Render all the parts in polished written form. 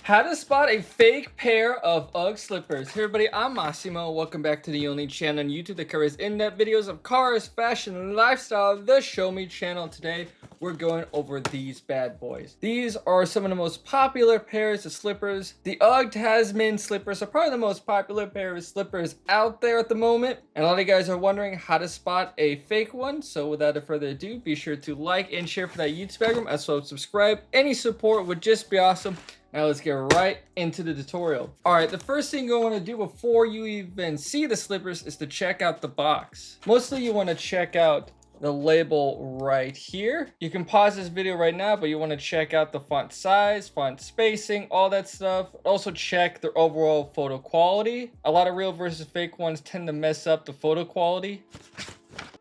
How to spot a fake pair of UGG slippers. Hey everybody, I'm Massimo. Welcome back to the only channel on YouTube that covers in-depth videos of cars, fashion, and lifestyle, the Show Me channel. Today, we're going over these bad boys. These are some of the most popular pairs of slippers. The UGG Tasman slippers are probably the most popular pair of slippers out there at the moment. And a lot of you guys are wondering how to spot a fake one. So without further ado, be sure to like and share for that YouTube algorithm, as well as subscribe. Any support would just be awesome. Now let's get right into the tutorial. All right, the first thing you want to do before you even see the slippers is to check out the box. Mostly you want to check out the label right here. You can pause this video right now, but you want to check out the font size, font spacing, all that stuff. Also check their overall photo quality. A lot of real versus fake ones tend to mess up the photo quality.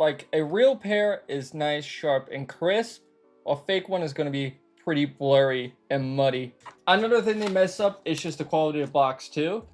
Like a real pair is nice, sharp, and crisp, while a fake one is going to be pretty blurry and muddy. Another thing they mess up is just the quality of the box too.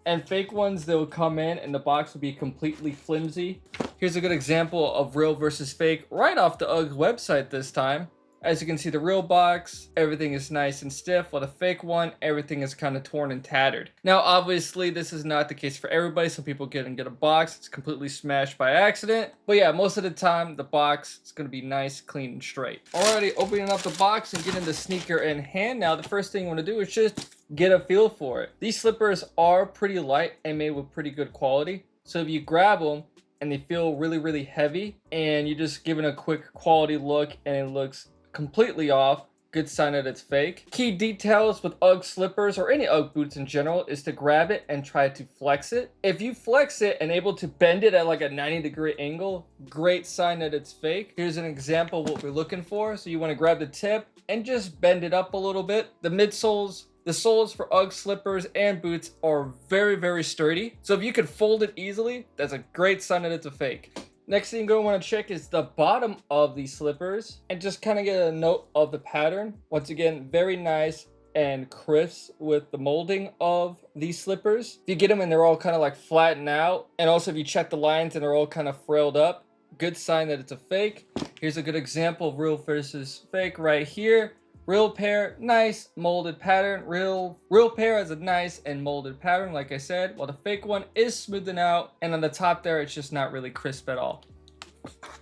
And fake ones, they'll come in and the box will be completely flimsy. Here's a good example of real versus fake right off the UGG website this time. As you can see, the real box, everything is nice and stiff, while the fake one, everything is kind of torn and tattered. Now, obviously, this is not the case for everybody. Some people get a box, it's completely smashed by accident. But yeah, most of the time, the box is going to be nice, clean, and straight. Alrighty, opening up the box and getting the sneaker in hand. Now, the first thing you want to do is just get a feel for it. These slippers are pretty light and made with pretty good quality. So if you grab them and they feel really, really heavy, and you just give it a quick quality look and it looks completely off, good sign that it's fake. Key details with UGG slippers or any UGG boots in general is to grab it and try to flex it. If you flex it and able to bend it at like a 90-degree angle, great sign that it's fake. Here's an example of what we're looking for. So you want to grab the tip and just bend it up a little bit. The midsoles, the soles for UGG slippers and boots are very, very sturdy. So if you could fold it easily, that's a great sign that it's a fake. Next thing you're going to want to check is the bottom of these slippers and just kind of get a note of the pattern. Once again, very nice and crisp with the molding of these slippers. If you get them and they're all kind of like flattened out, and also if you check the lines and they're all kind of frilled up, good sign that it's a fake. Here's a good example of real versus fake right here. Real pair, nice molded pattern. Real pair has a nice and molded pattern, like I said, while the fake one is smoothing out, and on the top there, it's just not really crisp at all.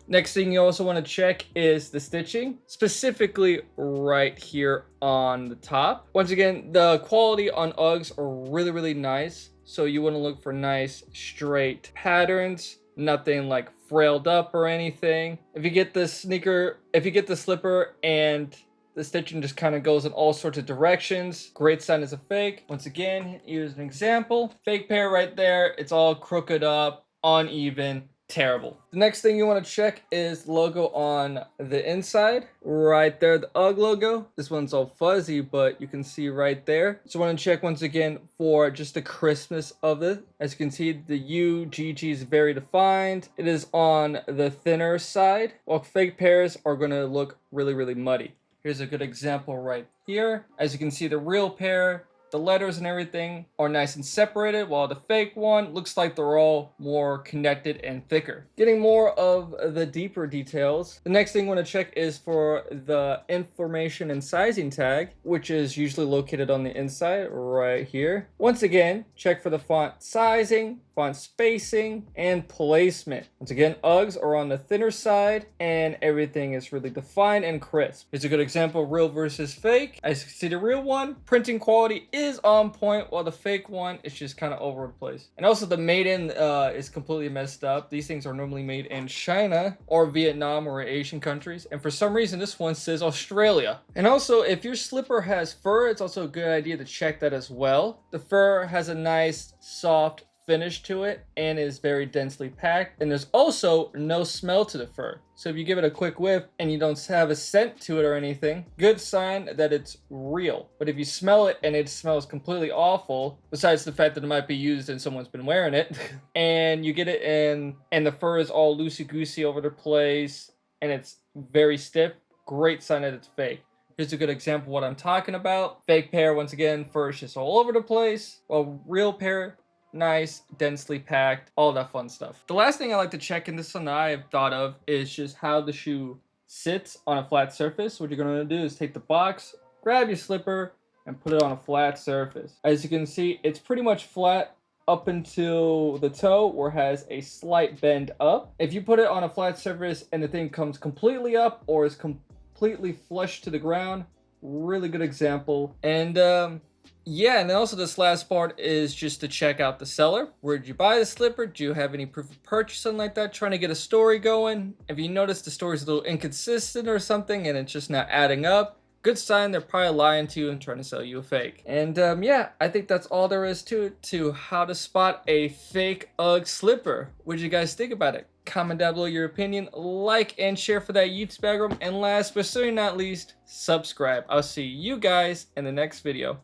Next thing you also want to check is the stitching, specifically right here on the top. Once again, the quality on UGGs are really, really nice. So you want to look for nice, straight patterns, nothing like frailed up or anything. If you get the slipper and the stitching just kind of goes in all sorts of directions, great sign is a fake. Once again, here's an example. Fake pair right there. It's all crooked up, uneven, terrible. The next thing you want to check is the logo on the inside. Right there, the UGG logo. This one's all fuzzy, but you can see right there. So I want to check once again for just the crispness of it. As you can see, the UGG is very defined. It is on the thinner side, while fake pairs are going to look really, really muddy. Here's a good example right here. As you can see, the real pair, the letters and everything are nice and separated, while the fake one looks like they're all more connected and thicker. Getting more of the deeper details, the next thing you want to check is for the information and sizing tag, which is usually located on the inside right here. Once again, check for the font sizing, font spacing, and placement. Once again, UGGs are on the thinner side and everything is really defined and crisp. Here's a good example of real versus fake. As you can see, the real one, printing quality is on point, while the fake one is just kind of over the place. And also the made in is completely messed up. These things are normally made in China or Vietnam or Asian countries. And for some reason, this one says Australia. And also, if your slipper has fur, it's also a good idea to check that as well. The fur has a nice, soft finish to it and is very densely packed, and there's also no smell to the fur. So if you give it a quick whiff and you don't have a scent to it or anything, good sign that it's real. But if you smell it and it smells completely awful, besides the fact that it might be used and someone's been wearing it, and you get it in and the fur is all loosey-goosey over the place and it's very stiff, great sign that it's fake. Here's a good example of what I'm talking about. Fake pair, once again, fur is just all over the place, while real pair, nice, densely packed, all that fun stuff. The last thing I like to check, and this one I've thought of, is just how the shoe sits on a flat surface. What you're going to do is take the box, grab your slipper, and put it on a flat surface. As you can see, it's pretty much flat up until the toe, where it has a slight bend up. If you put it on a flat surface and the thing comes completely up or is completely flush to the ground, really good example. And yeah, and then also this last part is just to check out the seller. Where did you buy the slipper? Do you have any proof of purchase, something like that? Trying to get a story going. If you notice the story's a little inconsistent or something and it's just not adding up, good sign they're probably lying to you and trying to sell you a fake. And yeah, I think that's all there is to it, to how to spot a fake UGG slipper. What did you guys think about it? Comment down below your opinion, like and share for that YouTube algorithm, and last but certainly not least, subscribe. I'll see you guys in the next video.